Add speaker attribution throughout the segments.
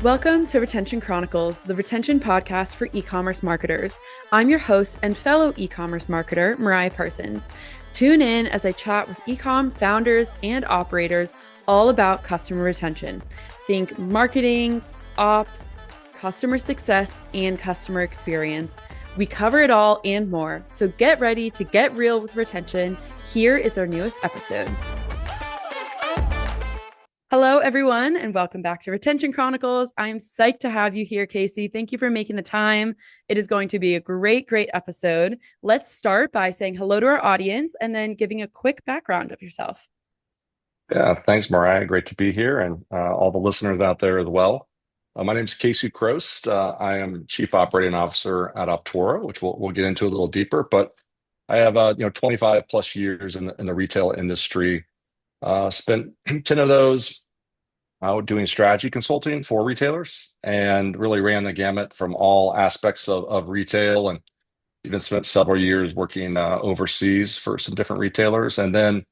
Speaker 1: Welcome to Retention Chronicles, the retention podcast for e-commerce marketers. I'm your host and fellow e-commerce marketer, Mariah Parsons. Tune in as I chat with e-com founders and operators all about customer retention. Think marketing, ops, customer success, and customer experience. We cover it all and more, so get ready to get real with retention. Here is our newest episode. Hello, everyone, and welcome back to Retention Chronicles. I'm psyched to have you here, Casey. Thank you for making the time. It is going to be a great episode. Let's start by saying hello to our audience and then giving a quick background of yourself.
Speaker 2: Yeah, thanks, Mariah. Great to be here, and all the listeners out there as well. My name is Casey Chroust. I am Chief Operating Officer at Optoro, which we'll get into a little deeper. But I have 25 plus years in the retail industry. Spent 10 of those doing strategy consulting for retailers, and really ran the gamut from all aspects of retail, and even spent several years working overseas for some different retailers, and then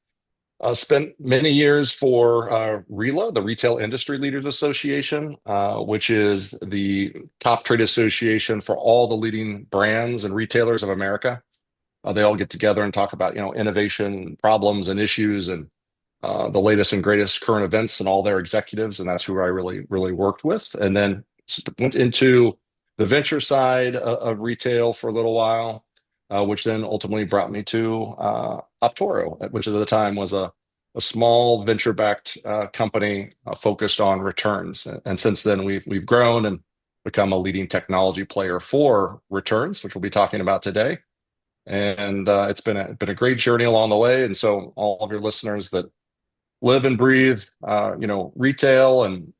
Speaker 2: spent many years for RILA, the Retail Industry Leaders Association, which is the top trade association for all the leading brands and retailers of America. They all get together and talk about, innovation, problems, and issues, and the latest and greatest current events and all their executives. And that's who I really worked with. And then went into the venture side of retail for a little while, which then ultimately brought me to Optoro, which at the time was a small venture-backed company focused on returns. And since then, we've grown and become a leading technology player for returns, which we'll be talking about today. And it's been a great journey along the way. And so all of your listeners that live and breathe, retail and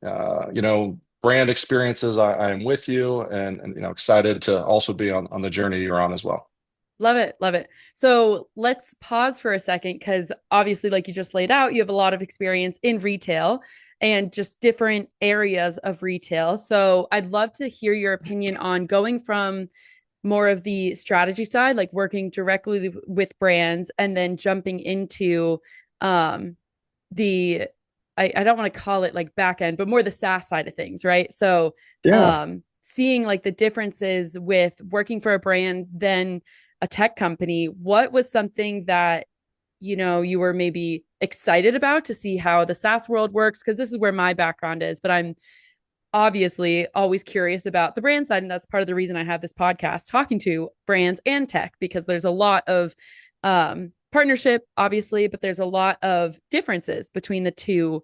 Speaker 2: brand experiences, I am with you, and excited to also be on the journey you're on as well.
Speaker 1: Love it. Love it. So let's pause for a second because obviously, like you just laid out, you have a lot of experience in retail and just different areas of retail. So I'd love to hear your opinion on going from more of the strategy side, like working directly with brands, and then jumping into the I don't want to call it like back end, but more the SaaS side of things, right? So
Speaker 2: Yeah.
Speaker 1: seeing like the differences with working for a brand then a tech company, what was something that you were maybe excited about to see how the SaaS world works? Because this is where my background is, but I'm obviously always curious about the brand side, and that's part of the reason I have this podcast talking to brands and tech, because there's a lot of partnership, obviously, but there's a lot of differences between the two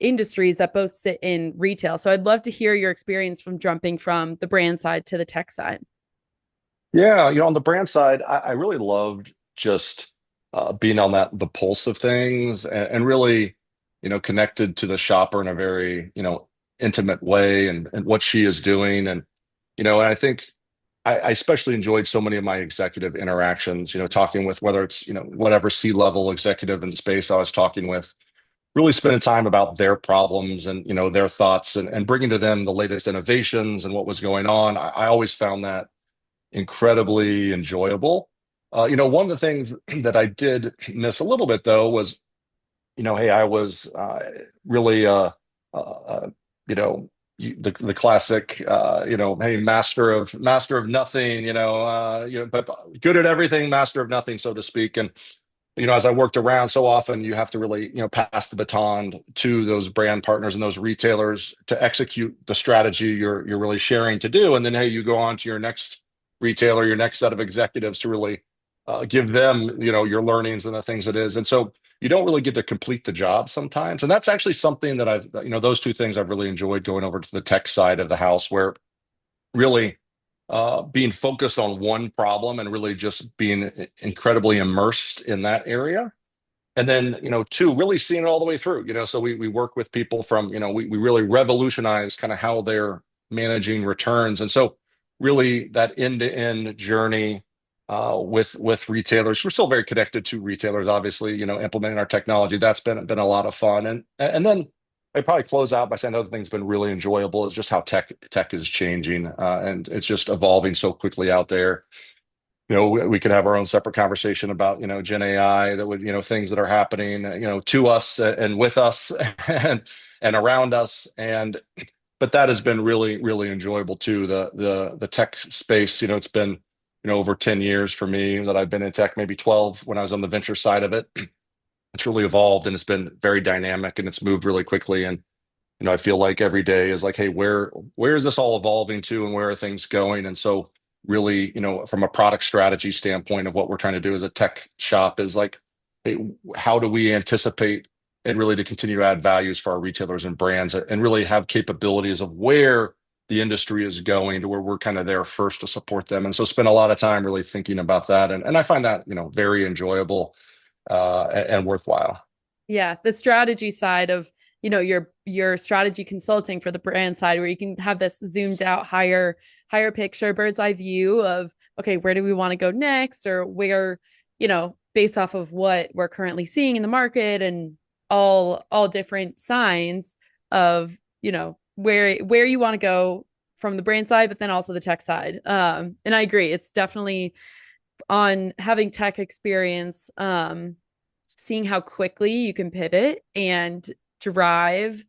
Speaker 1: industries that both sit in retail. So I'd love to hear your experience from jumping from the brand side to the tech side.
Speaker 2: Yeah, on the brand side, I really loved just being on the pulse of things, and really, connected to the shopper in a very, intimate way, and what she is doing. And I think I especially enjoyed so many of my executive interactions, talking with, whether it's, whatever C-level executive in space I was talking with, really spending time about their problems and, their thoughts, and bringing to them the latest innovations and what was going on. I always found that incredibly enjoyable. One of the things that I did miss a little bit though was, hey, I was really, you know, the classic, hey, master of nothing, but good at everything, master of nothing, so to speak. And as I worked around, so often you have to really, pass the baton to those brand partners and those retailers to execute the strategy you're really sharing to do. And then, hey, you go on to your next retailer, your next set of executives to really give them, your learnings and the things it is. And so you don't really get to complete the job sometimes. And that's actually something that those two things I've really enjoyed going over to the tech side of the house, where really being focused on one problem and really just being incredibly immersed in that area. And then, two, really seeing it all the way through, so we work with people from, we really revolutionize kind of how they're managing returns. And so really that end-to-end journey with retailers. We're still very connected to retailers, obviously, implementing our technology. That's been a lot of fun. And then I probably close out by saying another thing's been really enjoyable is just how tech is changing, and it's just evolving so quickly out there. we could have our own separate conversation about, Gen AI that would, things that are happening, to us and with us and around us. But that has been really, really enjoyable too. The tech space, it's been, over 10 years for me that I've been in tech, maybe 12 when I was on the venture side of it. It's really evolved and it's been very dynamic and it's moved really quickly. And I feel like every day is like, hey, where is this all evolving to and where are things going? And so really, from a product strategy standpoint of what we're trying to do as a tech shop is like, hey, how do we anticipate and really to continue to add values for our retailers and brands and really have capabilities of where the industry is going to where we're kind of there first to support them. And so spend a lot of time really thinking about that. And I find that, very enjoyable and worthwhile.
Speaker 1: Yeah, the strategy side of, your strategy consulting for the brand side, where you can have this zoomed out higher picture bird's eye view of, okay, where do we want to go next, or where, based off of what we're currently seeing in the market and all different signs of, where you want to go from the brand side, but then also the tech side. And I agree, it's definitely on having tech experience, seeing how quickly you can pivot and drive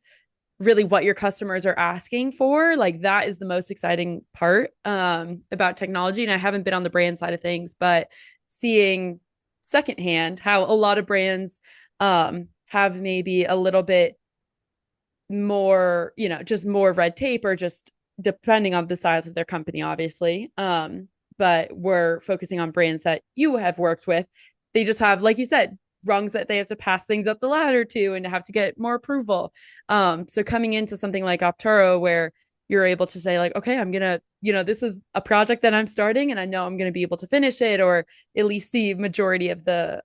Speaker 1: really what your customers are asking for. Like that is the most exciting part, about technology. And I haven't been on the brand side of things, but seeing secondhand how a lot of brands, have maybe a little bit more, just more red tape, or just depending on the size of their company, obviously. But we're focusing on brands that you have worked with. They just have, like you said, rungs that they have to pass things up the ladder to and have to get more approval. So coming into something like Optoro, where you're able to say like, okay, I'm gonna, this is a project that I'm starting, and I know I'm gonna be able to finish it, or at least see majority of the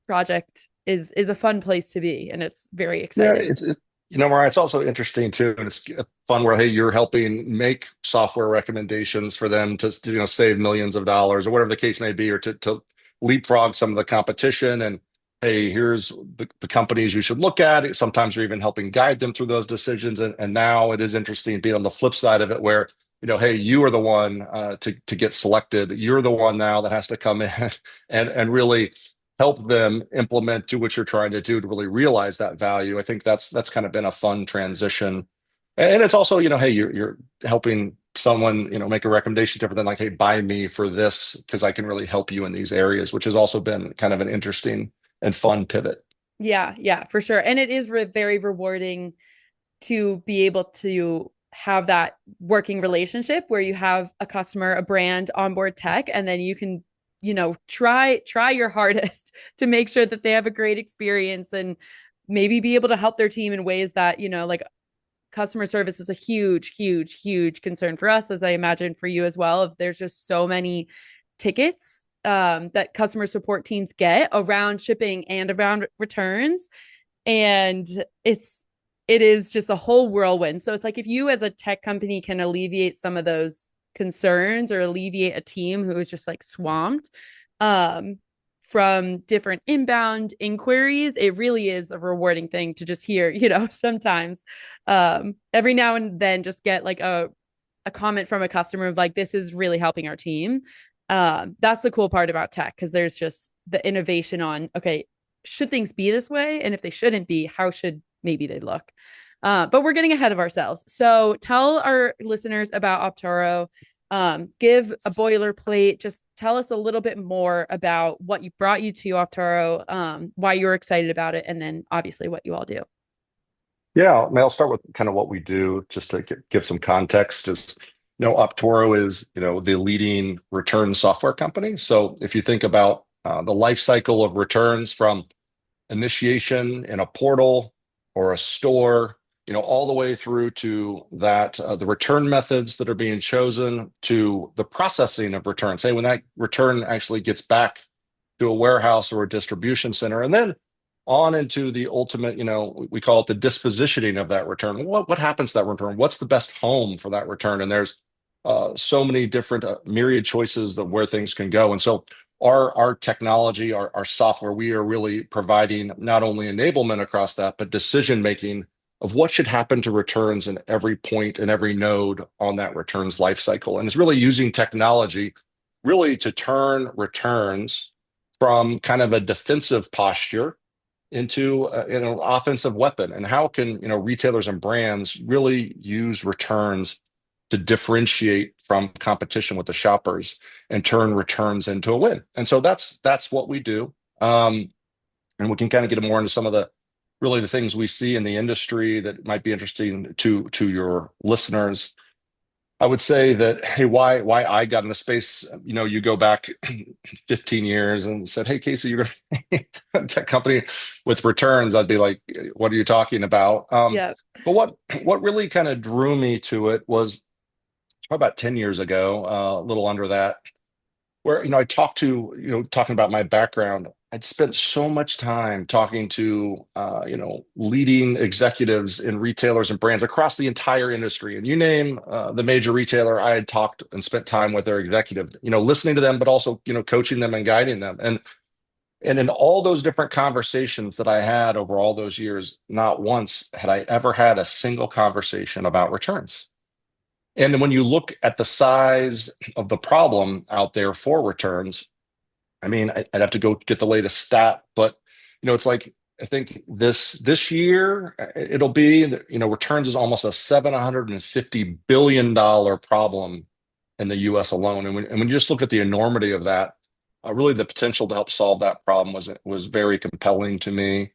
Speaker 1: project is a fun place to be, and it's very
Speaker 2: Yeah,
Speaker 1: exciting.
Speaker 2: Mariah, it's also interesting too, and it's fun where, hey, you're helping make software recommendations for them to save millions of dollars or whatever the case may be, or to leapfrog some of the competition. And hey, here's the companies you should look at. Sometimes you're even helping guide them through those decisions. And now it is interesting being on the flip side of it, where hey, you are the one to get selected. You're the one now that has to come in and really help them implement to what you're trying to do to really realize that value. I think that's kind of been a fun transition. And it's also, hey, you're helping someone, make a recommendation different than like, hey, buy me for this because I can really help you in these areas, which has also been kind of an interesting and fun pivot.
Speaker 1: Yeah, for sure. And it is very rewarding to be able to have that working relationship where you have a customer, a brand, onboard tech, and then you can, try your hardest to make sure that they have a great experience, and maybe be able to help their team in ways that, like customer service is a huge concern for us, as I imagine for you as well. If there's just so many tickets, that customer support teams get around shipping and around returns, and it is just a whole whirlwind. So it's like, if you as a tech company can alleviate some of those concerns, or alleviate a team who is just like swamped, from different inbound inquiries, it really is a rewarding thing to just hear, sometimes, every now and then, just get like a comment from a customer of like, this is really helping our team. That's the cool part about tech, because there's just the innovation on, okay, should things be this way? And if they shouldn't be, how should maybe they look? But we're getting ahead of ourselves. So tell our listeners about Optoro. Give a boilerplate. Just tell us a little bit more about what brought you to Optoro, why you're excited about it, and then obviously what you all do.
Speaker 2: Yeah, I mean, I'll start with kind of what we do just to give some context. Is Optoro is the leading return software company. So if you think about the life cycle of returns from initiation in a portal or a store, all the way through to that, the return methods that are being chosen to the processing of returns. Say when that return actually gets back to a warehouse or a distribution center, and then on into the ultimate, we call it the dispositioning of that return. What happens to that return? What's the best home for that return? And there's so many different myriad choices of where things can go. And so our technology, our software, we are really providing not only enablement across that, but decision making of what should happen to returns in every point and every node on that returns life cycle. And it's really using technology really to turn returns from kind of a defensive posture into an offensive weapon. And how can retailers and brands really use returns to differentiate from competition with the shoppers and turn returns into a win? And so that's what we do. And we can kind of get more into some of the really the things we see in the industry that might be interesting to your listeners. I would say that, hey, why I got into space, you go back 15 years and said, hey, Casey, you're going to tech company with returns. I'd be like, what are you talking about?
Speaker 1: Yeah.
Speaker 2: But what really kind of drew me to it was probably about 10 years ago, a little under that, where I talked to talking about my background. I'd spent so much time talking to leading executives in retailers and brands across the entire industry, and you name the major retailer, I had talked and spent time with their executive, listening to them, but also coaching them and guiding them. And in all those different conversations that I had over all those years, not once had I ever had a single conversation about returns. And when you look at the size of the problem out there for returns, I mean, I'd have to go get the latest stat, but it's like I think this year it'll be returns is almost a $750 billion problem in the U.S. alone. And when you just look at the enormity of that, really the potential to help solve that problem was very compelling to me.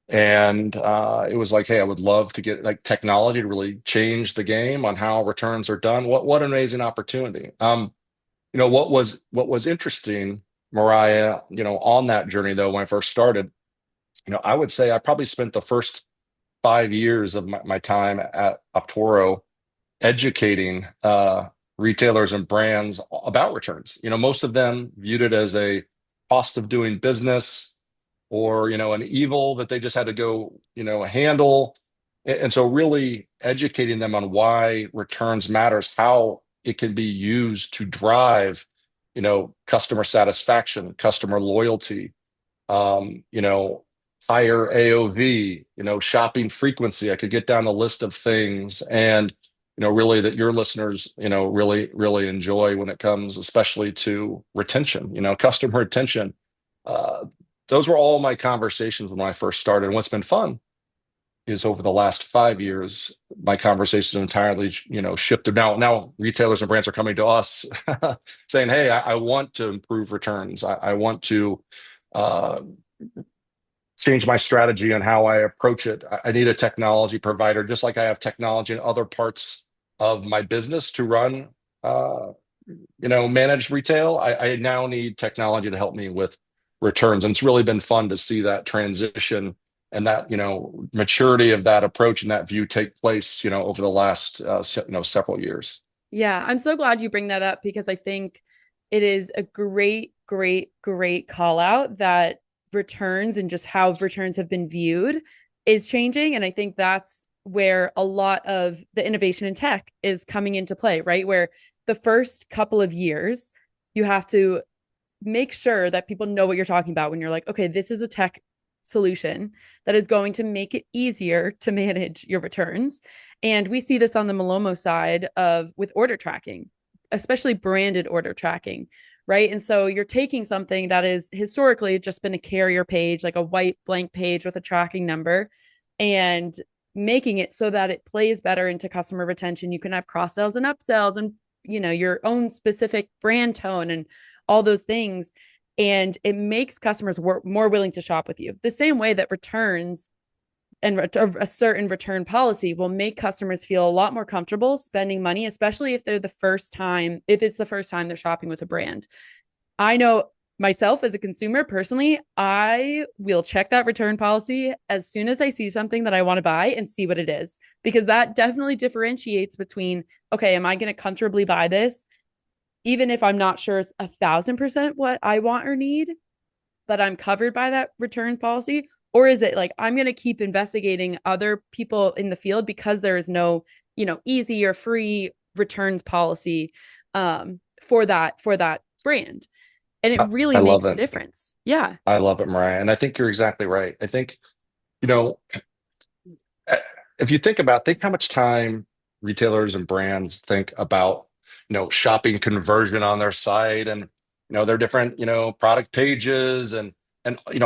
Speaker 2: And it was like, hey, I would love to get like technology to really change the game on how returns are done. What an amazing opportunity. What was interesting, Mariah, on that journey though, when I first started, I would say I probably spent the first 5 years of my time at Optoro educating retailers and brands about returns. Most of them viewed it as a cost of doing business or an evil that they just had to go handle. And so really educating them on why returns matters, how it can be used to drive customer satisfaction, customer loyalty, higher AOV, shopping frequency. I could get down a list of things, and really that your listeners really enjoy when it comes especially to retention, customer retention. uh, those were all my conversations when I first started. And what's been fun is over the last 5 years, my conversation entirely, shifted. Now retailers and brands are coming to us saying, "Hey, I want to improve returns. I want to uh, change my strategy on how I approach it. I need a technology provider, just like I have technology in other parts of my business to run, uh, manage retail. I now need technology to help me with returns." And it's really been fun to see that transition and that, maturity of that approach and that view take place, over the last, several years.
Speaker 1: Yeah, I'm so glad you bring that up because I think it is a great, great, great call out that returns and just how returns have been viewed is changing. And I think that's where a lot of the innovation in tech is coming into play, right? Where the first couple of years, you have to make sure that people know what you're talking about when you're like, okay, this is a tech solution that is going to make it easier to manage your returns. And we see this on the Malomo side of with order tracking, especially branded order tracking, right? And so you're taking something that is historically just been a carrier page, like a white blank page with a tracking number, and making it so that it plays better into customer retention. You can have cross sells and upsells and your own specific brand tone and all those things. And it makes customers more willing to shop with you. The same way that returns and a certain return policy will make customers feel a lot more comfortable spending money, especially if it's the first time they're shopping with a brand. I know myself as a consumer personally, I will check that return policy as soon as I see something that I want to buy and see what it is, because that definitely differentiates between, okay, am I going to comfortably buy this? Even if I'm not sure it's 1,000% what I want or need, but I'm covered by that returns policy? Or is it like I'm going to keep investigating other people in the field because there is no, easy or free returns policy for that brand? And it really
Speaker 2: I love
Speaker 1: makes a
Speaker 2: it.
Speaker 1: difference. Yeah.
Speaker 2: I love it, Mariah. And I think you're exactly right. I think, you know, eh, if you think how much time retailers and brands think about, shopping conversion on their site. And their different, product pages and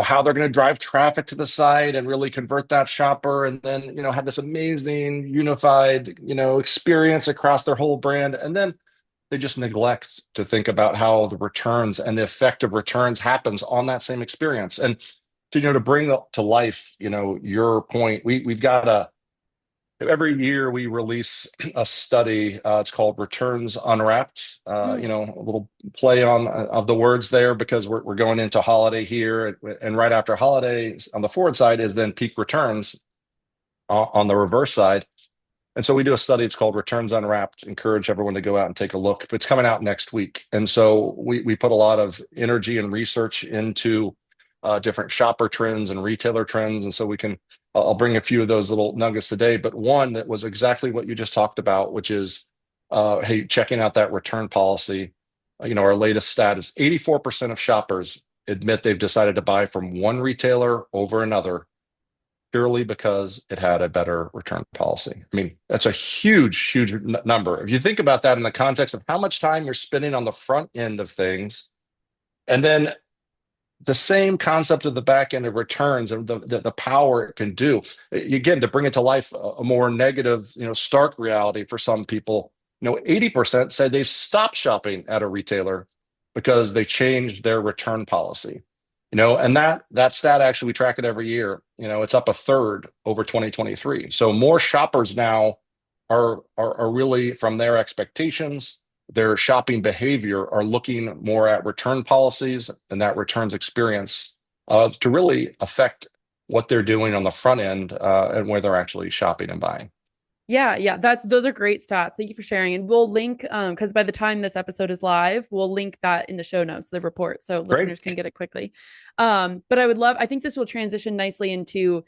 Speaker 2: how they're going to drive traffic to the site and really convert that shopper and then, have this amazing unified, experience across their whole brand. And then they just neglect to think about how the returns and the effect of returns happens on that same experience. And to bring to life, your point, we've got every year we release a study. It's called Returns Unwrapped.
Speaker 1: Mm,
Speaker 2: A little play on of the words there because we're going into holiday here, and right after holidays on the forward side is then peak returns on the reverse side. And so we do a study. It's called Returns Unwrapped. Encourage everyone to go out and take a look. It's coming out next week. And so we put a lot of energy and research into different shopper trends and retailer trends. And so I'll bring a few of those little nuggets today. But one that was exactly what you just talked about, which is, hey, checking out that return policy. Our latest stat is 84% of shoppers admit they've decided to buy from one retailer over another purely because it had a better return policy. I mean, that's a huge, huge number. If you think about that in the context of how much time you're spending on the front end of things, and then the same concept of the back end of returns and the power it can do. Again, to bring it to life, a more negative, stark reality for some people, 80% said they've stopped shopping at a retailer because they changed their return policy. And that stat, actually, we track it every year. It's up a third over 2023. So more shoppers now are really, from their expectations, their shopping behavior, are looking more at return policies and that returns experience to really affect what they're doing on the front end and where they're actually shopping and buying.
Speaker 1: yeah, yeah, those are great stats. Thank you for sharing. And we'll link because by the time this episode is live, we'll link that in the show notes, the report, so
Speaker 2: Great.
Speaker 1: listeners can get it quickly. But I think this will transition nicely into,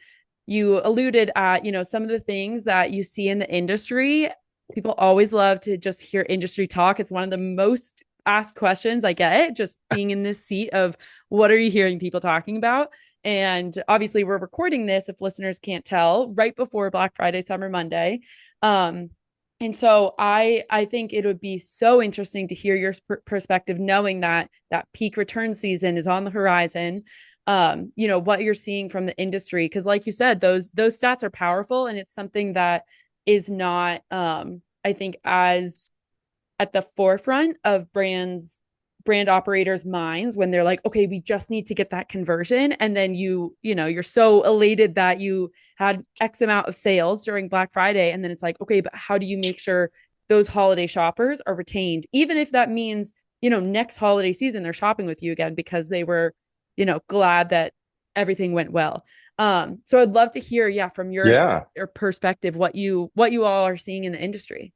Speaker 1: you alluded at, some of the things that you see in the industry. People always love to just hear industry talk. It's one of the most asked questions I get, just being in this seat of what are you hearing people talking about? And obviously, we're recording this, if listeners can't tell, right before Black Friday, Cyber Monday. Um, and so I think it would be so interesting to hear your perspective, knowing that that peak return season is on the horizon. What you're seeing from the industry, because like you said, those stats are powerful, and it's something that is not, I think, as at the forefront of brand operators' minds when they're like, okay, we just need to get that conversion. And then you're so elated that you had X amount of sales during Black Friday. And then it's like, okay, but how do you make sure those holiday shoppers are retained? Even if that means, next holiday season, they're shopping with you again because they were, glad that everything went well. So I'd love to hear, yeah, from your
Speaker 2: Yeah.
Speaker 1: perspective, what you all are seeing in the industry.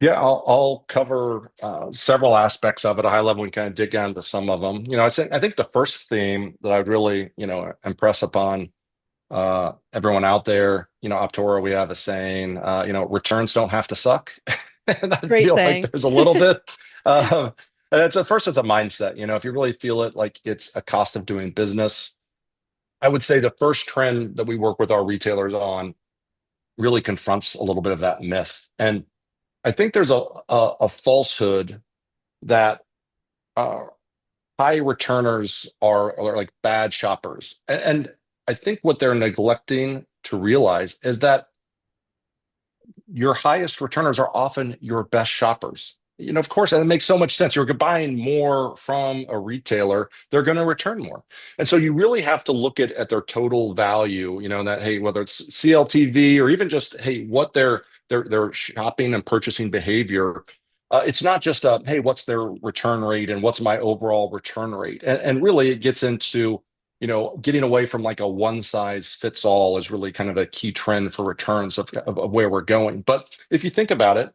Speaker 2: Yeah, I'll cover several aspects of it. At a high level, we kind of dig into some of them. I think the first theme that I'd really, impress upon everyone out there, Optoro, we have a saying, returns don't have to suck. And I
Speaker 1: Great
Speaker 2: feel like
Speaker 1: saying.
Speaker 2: there's a little bit. Uh, and it's at first, it's a mindset. If you really feel it like it's a cost of doing business, I would say the first trend that we work with our retailers on really confronts a little bit of that myth. And I think there's a falsehood that uh, high returners are like bad shoppers. And I think what they're neglecting to realize is that your highest returners are often your best shoppers. Of course, and it makes so much sense. You're buying more from a retailer, they're going to return more. And so you really have to look at their total value, that, hey, whether it's CLTV or even just, hey, what their shopping and purchasing behavior. It's not just hey, what's their return rate and what's my overall return rate? And really it gets into getting away from like a one size fits all is really kind of a key trend for returns of where we're going. But if you think about it,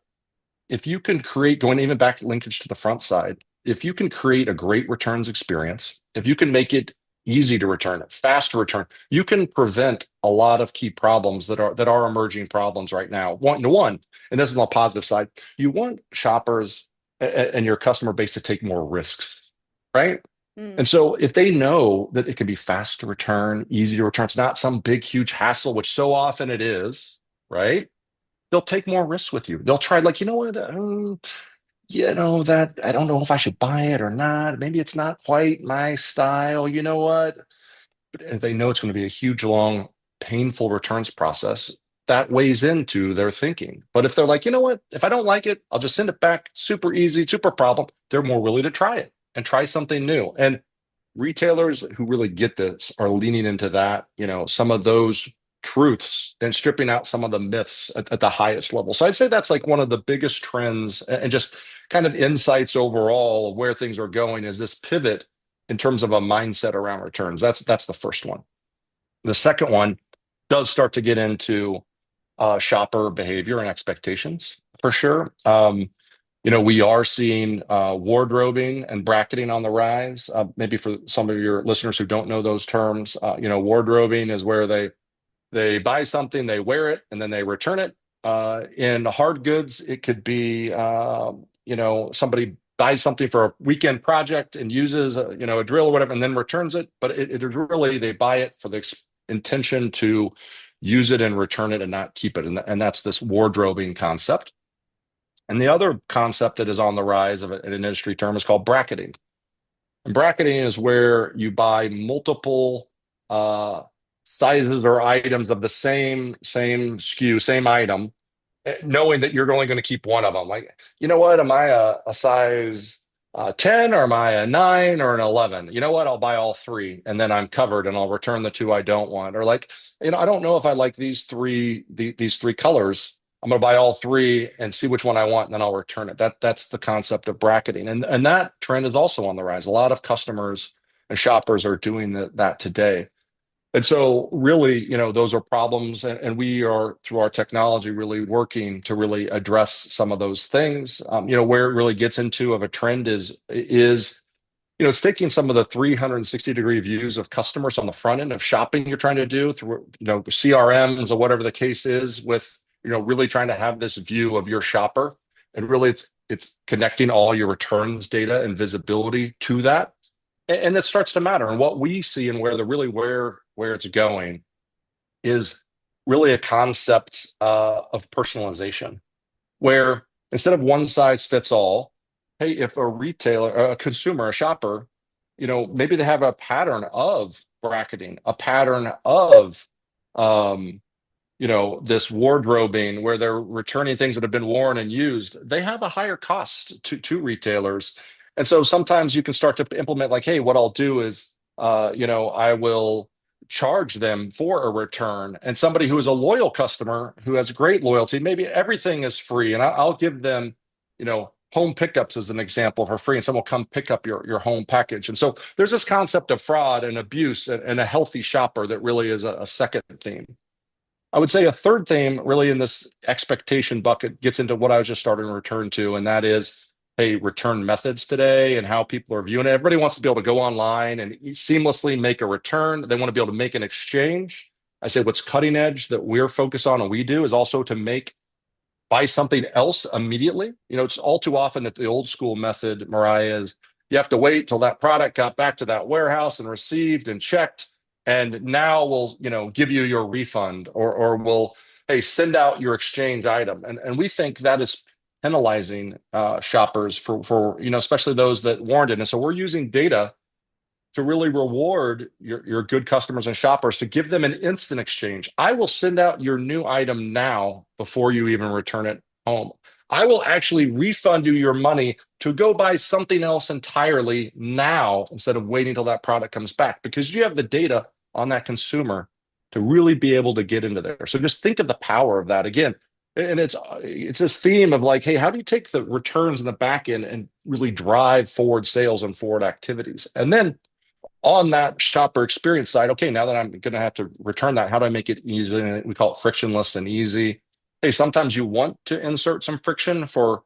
Speaker 2: if you can create, going even back linkage to the front side, if you can create a great returns experience, if you can make it easy to return, fast to return, you can prevent a lot of key problems that are emerging problems right now. One, and this is on the positive side, you want shoppers and your customer base to take more risks, right?
Speaker 1: Mm.
Speaker 2: And so if they know that it can be fast to return, easy to return, it's not some big, huge hassle, which so often it is, right? They'll take more risks with you. They'll try, like, you know what? that I don't know if I should buy it or not. Maybe it's not quite my style. You know what? But if they know it's going to be a huge, long, painful returns process, that weighs into their thinking. But if they're like, you know what? If I don't like it, I'll just send it back. Super easy, super problem. They're more willing to try it and try something new. And retailers who really get this are leaning into that, some of those truths and stripping out some of the myths at the highest level. So I'd say that's like one of the biggest trends and just kind of insights overall of where things are going is this pivot in terms of a mindset around returns. That's the first one. The second one does start to get into shopper behavior and expectations for sure. We are seeing wardrobing and bracketing on the rise. Maybe for some of your listeners who don't know those terms, wardrobing is where they buy something, they wear it, and then they return it. In hard goods, it could be somebody buys something for a weekend project and uses a drill or whatever, and then returns it. But it is really they buy it for the intention to use it and return it and not keep it, and that's this wardrobing concept. And the other concept that is on the rise of an industry term is called bracketing. And bracketing is where you buy multiple uh, sizes or items of the same SKU, same item, knowing that you're only going to keep one of them. Like, you know what? Am I a size 10 or am I a 9 or an 11? You know what? I'll buy all three and then I'm covered and I'll return the two I don't want. Or like, I don't know if I like these three colors. I'm going to buy all three and see which one I want and then I'll return it. That's the concept of bracketing. And that trend is also on the rise. A lot of customers and shoppers are doing that today. And so, really, those are problems, and we are through our technology really working to really address some of those things. Where it really gets into of a trend is it's taking some of the 360-degree views of customers on the front end of shopping you're trying to do through CRMs or whatever the case is, with really trying to have this view of your shopper, and really it's connecting all your returns data and visibility to that, and it starts to matter. And what we see and where it's going is really a concept of personalization, where instead of one size fits all, hey, if a retailer, a consumer, a shopper, maybe they have a pattern of bracketing, a pattern of um, this wardrobing where they're returning things that have been worn and used, they have a higher cost to retailers. And so sometimes you can start to implement like, hey, what I'll do is, I will charge them for a return. And somebody who is a loyal customer who has great loyalty, maybe everything is free. And I'll give them, home pickups as an example for free, and someone will come pick up your home package. And so there's this concept of fraud and abuse and a healthy shopper that really is a second theme. I would say a third theme, really, in this expectation bucket, gets into what I was just starting to return to, and that is, hey, return methods today and how people are viewing it. Everybody wants to be able to go online and seamlessly make a return. They want to be able to make an exchange. I say what's cutting edge that we're focused on and we do is also to buy something else immediately. It's all too often that the old school method, Mariah, is you have to wait till that product got back to that warehouse and received and checked, and now we'll give you your refund, or we'll, hey, send out your exchange item. And we think that is penalizing shoppers for especially those that warranted. And so we're using data to really reward your good customers and shoppers, to give them an instant exchange. I will send out your new item now before you even return it home. I will actually refund you your money to go buy something else entirely now instead of waiting until that product comes back, because you have the data on that consumer to really be able to get into there. So just think of the power of that again. And it's this theme of like, hey, how do you take the returns in the back end and really drive forward sales and forward activities? And then on that shopper experience side, okay, now that I'm going to have to return that, how do I make it easy? And we call it frictionless and easy. Hey, sometimes you want to insert some friction for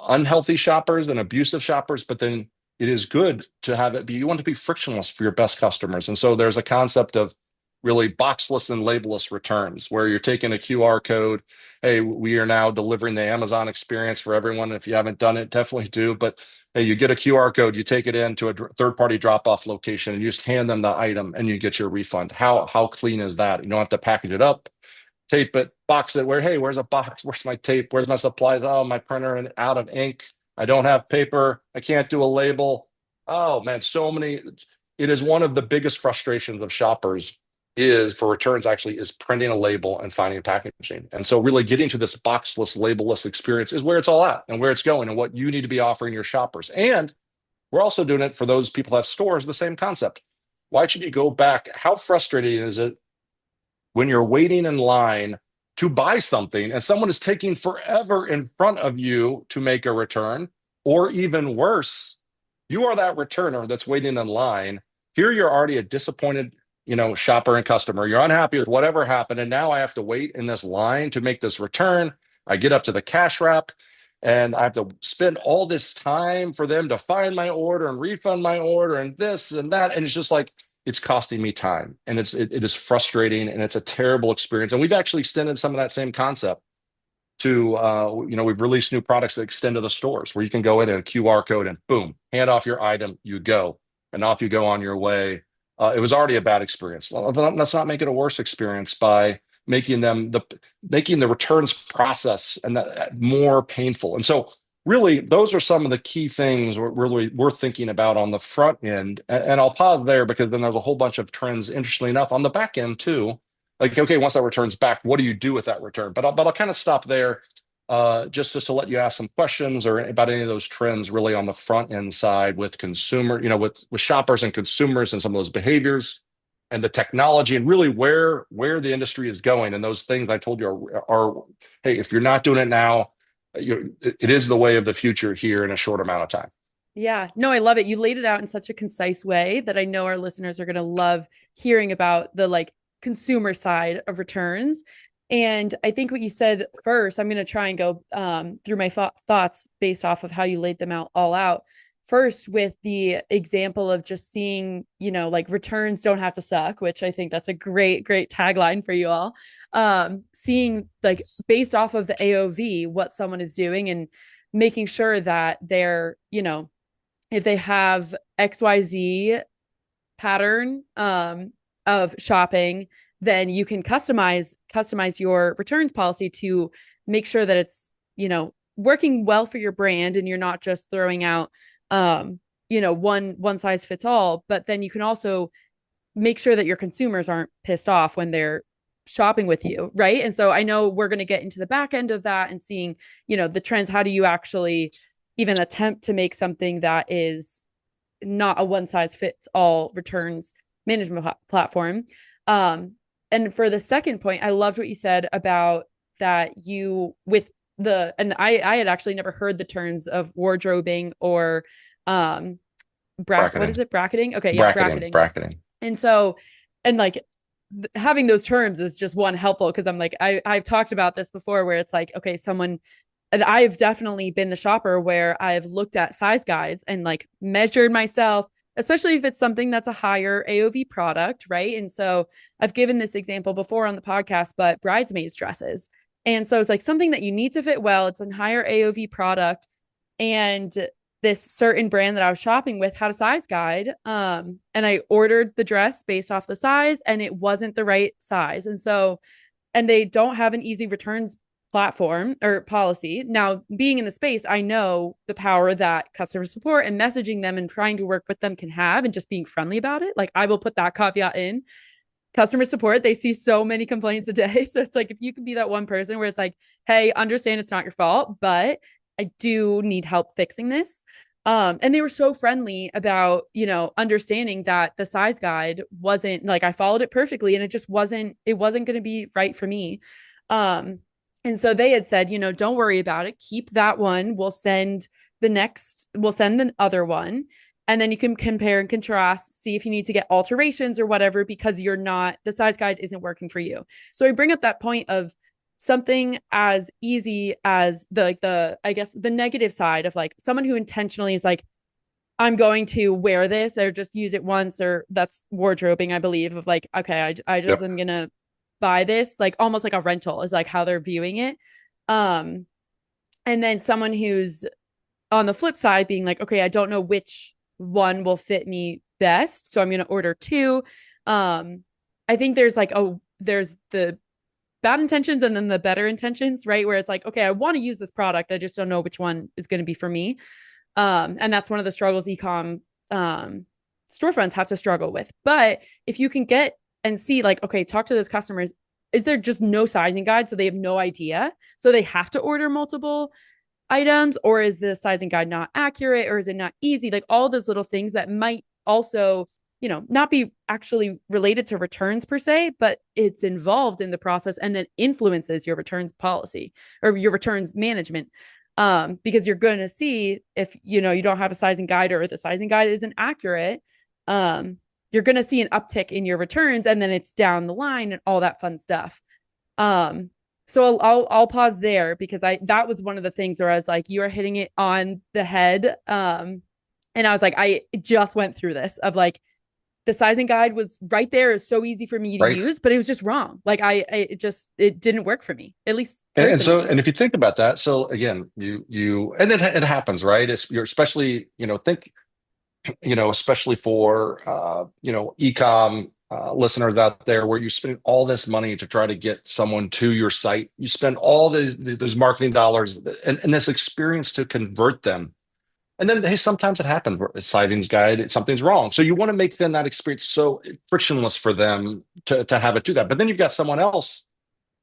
Speaker 2: unhealthy shoppers and abusive shoppers, but then it is good to have it be, you want to be frictionless for your best customers. And so there's a concept of really boxless and labelless returns where you're taking a QR code. Hey, we are now delivering the Amazon experience for everyone. If you haven't done it, definitely do. But hey, you get a QR code, you take it into a third-party drop-off location, and you just hand them the item, and you get your refund. How clean is that? You don't have to package it up, tape it, box it. Hey, where's a box? Where's my tape? Where's my supplies? Oh, my printer and out of ink. I don't have paper. I can't do a label. Oh man, so many. It is one of the biggest frustrations of shoppers is for returns actually is printing a label and finding packaging. And so really getting to this boxless, labelless experience is where it's all at and where it's going and what you need to be offering your shoppers. And we're also doing it for those people who have stores, the same concept. Why should you go back? How frustrating is it when you're waiting in line to buy something and someone is taking forever in front of you to make a return? Or even worse, you are that returner that's waiting in line. Here you're already a disappointed, shopper and customer. You're unhappy with whatever happened. And now I have to wait in this line to make this return. I get up to the cash wrap and I have to spend all this time for them to find my order and refund my order and this and that. And it's just like, it's costing me time and it is frustrating and it's a terrible experience. And we've actually extended some of that same concept to we've released new products that extend to the stores where you can go in and a QR code and boom, hand off your item, you go, and off you go on your way. It was already a bad experience. Let's not make it a worse experience by making the returns process and that more painful. And so really those are some of the key things we're thinking about on the front end. And I'll pause there because then there's a whole bunch of trends, interestingly enough, on the back end too. Like, okay, once that returns back, what do you do with that return? But I'll kind of stop there, just to let you ask some questions or about any of those trends really on the front end side with consumer, with shoppers and consumers and some of those behaviors and the technology and really where the industry is going. And those things I told you are hey, if you're not doing it now, it is the way of the future here in a short amount of time.
Speaker 1: Yeah, no, I love it. You laid it out in such a concise way that I know our listeners are going to love hearing about the like consumer side of returns. And I think what you said first, I'm going to try and go through my thoughts based off of how you laid them out all out. First, with the example of just seeing, like returns don't have to suck, which I think that's a great, great tagline for you all. Seeing like based off of the AOV, what someone is doing and making sure that they're, if they have XYZ pattern of shopping, then you can customize your returns policy to make sure that it's, working well for your brand and you're not just throwing out one size fits all, but then you can also make sure that your consumers aren't pissed off when they're shopping with you, right? And so I know we're going to get into the back end of that and seeing, the trends. How do you actually even attempt to make something that is not a one size fits all returns management platform? And for the second point, I loved what you said about that you with and I had actually never heard the terms of wardrobing or what
Speaker 2: Bracketing,
Speaker 1: is it? Bracketing? Okay, yeah, bracketing.
Speaker 2: bracketing.
Speaker 1: And so, and like having those terms is just one helpful because I'm like, I've talked about this before where it's like, okay, and I've definitely been the shopper where I've looked at size guides and like measured myself, especially if it's something that's a higher AOV product, right? And so I've given this example before on the podcast, but bridesmaids dresses. And so it's like something that you need to fit well. It's a higher AOV product. And this certain brand that I was shopping with had a size guide. And I ordered the dress based off the size and it wasn't the right size. And they don't have an easy returns platform or policy. Now, being in the space, I know the power that customer support and messaging them and trying to work with them can have and just being friendly about it. Like I will put that caveat in. Customer support, they see so many complaints a day. So it's like if you can be that one person where it's like, hey, understand it's not your fault, but I do need help fixing this. And they were so friendly about, understanding that the size guide wasn't like I followed it perfectly and it wasn't going to be right for me. And so they had said, don't worry about it. Keep that one. We'll send the other one. And then you can compare and contrast, see if you need to get alterations or whatever, because the size guide isn't working for you. So I bring up that point of something as easy as I guess the negative side of like someone who intentionally is like, I'm going to wear this or just use it once, or that's wardrobing, I believe, of like, okay, I just
Speaker 2: Yep.
Speaker 1: am going to buy this, like almost like a rental is like how they're viewing it. And then someone who's on the flip side being like, okay, I don't know which one will fit me best, so I'm going to order two. I think there's the bad intentions and then the better intentions, right? Where it's like, okay, I want to use this product, I just don't know which one is going to be for me. And that's one of the struggles ecom storefronts have to struggle with. But if you can get and see, like, okay, talk to those customers, is there just no sizing guide? So they have no idea. So they have to order multiple items, or is the sizing guide not accurate, or is it not easy? Like all those little things that might also, not be actually related to returns per se, but it's involved in the process and then influences your returns policy or your returns management. Because you're going to see if you don't have a sizing guide or the sizing guide isn't accurate, you're going to see an uptick in your returns, and then it's down the line and all that fun stuff. So I'll pause there because that was one of the things where I was like, you are hitting it on the head. And I was like, I just went through this of like, the sizing guide was right there. It's so easy for me to
Speaker 2: Right.
Speaker 1: use, but it was just wrong. Like it didn't work for me, at least
Speaker 2: And so,
Speaker 1: personally.
Speaker 2: and if you think about that, so again, and then it happens, right? You're especially, especially for, ecom listeners out there where you spend all this money to try to get someone to your site. You spend all those marketing dollars and this experience to convert them. And then, hey, sometimes it happens. Sightings guide, something's wrong. So you want to make them that experience so frictionless for them to have it do that. But then you've got someone else,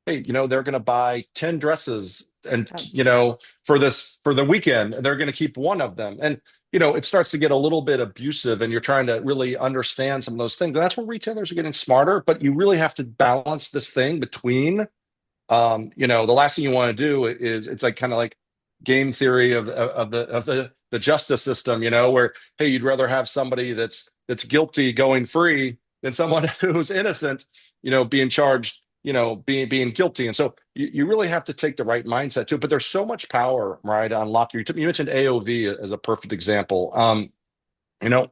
Speaker 2: hey, they're going to buy 10 dresses and,
Speaker 1: Yeah.
Speaker 2: for the weekend, they're going to keep one of them. And, it starts to get a little bit abusive and you're trying to really understand some of those things. And that's where retailers are getting smarter, but you really have to balance this thing between, the last thing you want to do is it's like kind of like game theory of the justice system, where, hey, you'd rather have somebody that's guilty going free than someone who's innocent, being charged, being guilty. And so you really have to take the right mindset to it. But there's so much power, right, on lock. You mentioned AOV as a perfect example. You know,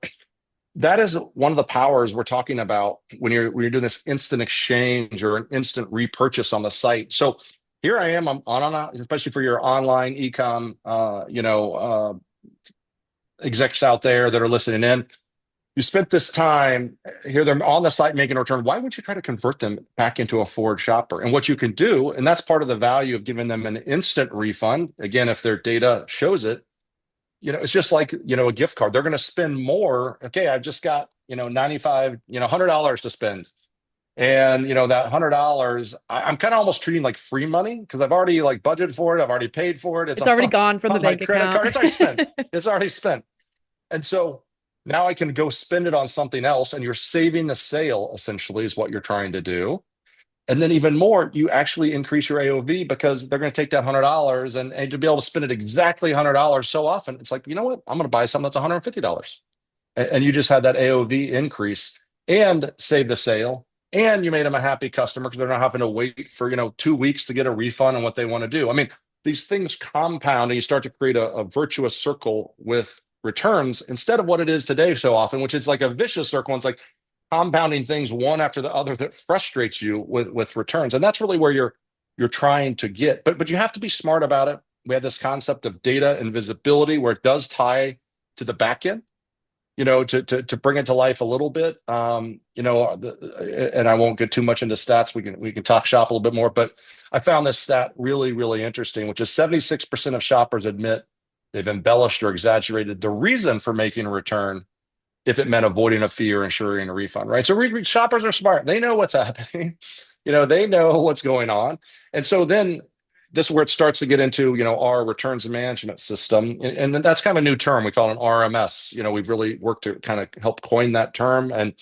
Speaker 2: that is one of the powers we're talking about when you're doing this instant exchange or an instant repurchase on the site. So here I am, I'm especially for your online ecom, execs out there that are listening in. You spent this time here, they're on the site making a return. Why would you try to convert them back into a forward shopper? And what you can do, and that's part of the value of giving them an instant refund. Again, if their data shows it, it's just like, a gift card. They're going to spend more. Okay, I've just got, 95, $100 to spend. And, that $100, I'm kind of almost treating like free money because I've already like budgeted for it. I've already paid for it. It's
Speaker 1: It's already gone from the
Speaker 2: on my
Speaker 1: bank
Speaker 2: credit
Speaker 1: account.
Speaker 2: card. It's already spent. It's already spent. And so now I can go spend it on something else. And you're saving the sale, essentially, is what you're trying to do. And then even more, you actually increase your AOV because they're going to take that $100 and to be able to spend it exactly $100 so often, it's like, you know what? I'm going to buy something that's $150. And you just had that AOV increase and save the sale. And you made them a happy customer because they're not having to wait for, 2 weeks to get a refund on what they want to do. I mean, these things compound and you start to create a virtuous circle with returns instead of what it is today so often, which is like a vicious circle. It's like compounding things one after the other that frustrates you with returns. And that's really where you're trying to get. But you have to be smart about it. We have this concept of data and visibility where it does tie to the back end, to bring it to life a little bit. And I won't get too much into stats. We can talk shop a little bit more, but I found this stat really, really interesting, which is 76% of shoppers admit they've embellished or exaggerated the reason for making a return if it meant avoiding a fee or ensuring a refund, right? So shoppers are smart. They know what's happening. They know what's going on. And so then this is where it starts to get into, our returns management system. And that's kind of a new term. We call it an RMS. We've really worked to kind of help coin that term. And,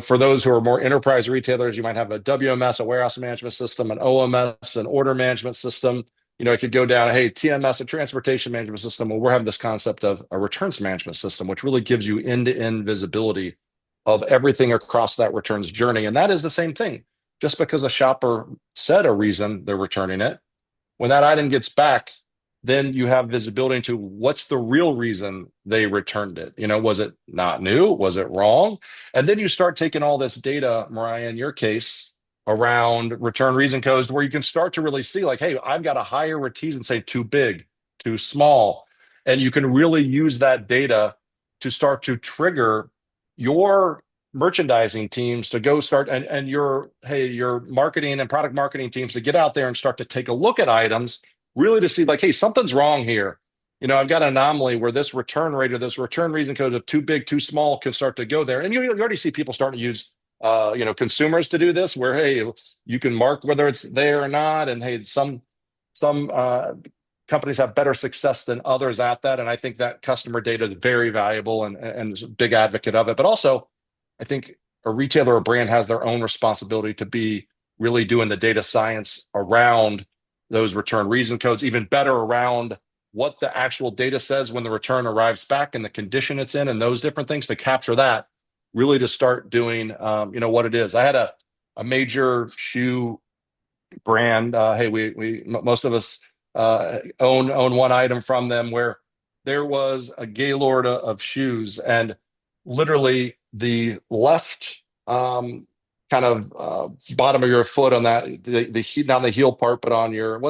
Speaker 2: for those who are more enterprise retailers, you might have a WMS, a warehouse management system, an OMS, an order management system. It could go down, hey, TMS, a transportation management system. Well, we're having this concept of a returns management system, which really gives you end-to-end visibility of everything across that returns journey. And that is the same thing. Just because a shopper said a reason they're returning it, when that item gets back, then you have visibility into what's the real reason they returned it. Was it not new? Was it wrong? And then you start taking all this data, Mariah, in your case, around return reason codes where you can start to really see like, hey, I've got a higher reason, say too big, too small. And you can really use that data to start to trigger your merchandising teams to go start and your marketing and product marketing teams to get out there and start to take a look at items, really to see like, hey, something's wrong here. I've got an anomaly where this return rate or this return reason code of too big, too small can start to go there. And you already see people starting to use consumers to do this, where hey, you can mark whether it's there or not, and hey, some companies have better success than others at that. And I think that customer data is very valuable and is a big advocate of it. But also, I think a retailer or brand has their own responsibility to be really doing the data science around those return reason codes, even better around what the actual data says when the return arrives back and the condition it's in and those different things to capture that, really to start doing, what it is. I had a major shoe brand. Hey, we most of us own one item from them where there was a gaylord of shoes, and literally the left kind of bottom of your foot on that not the heel part, but on your I'm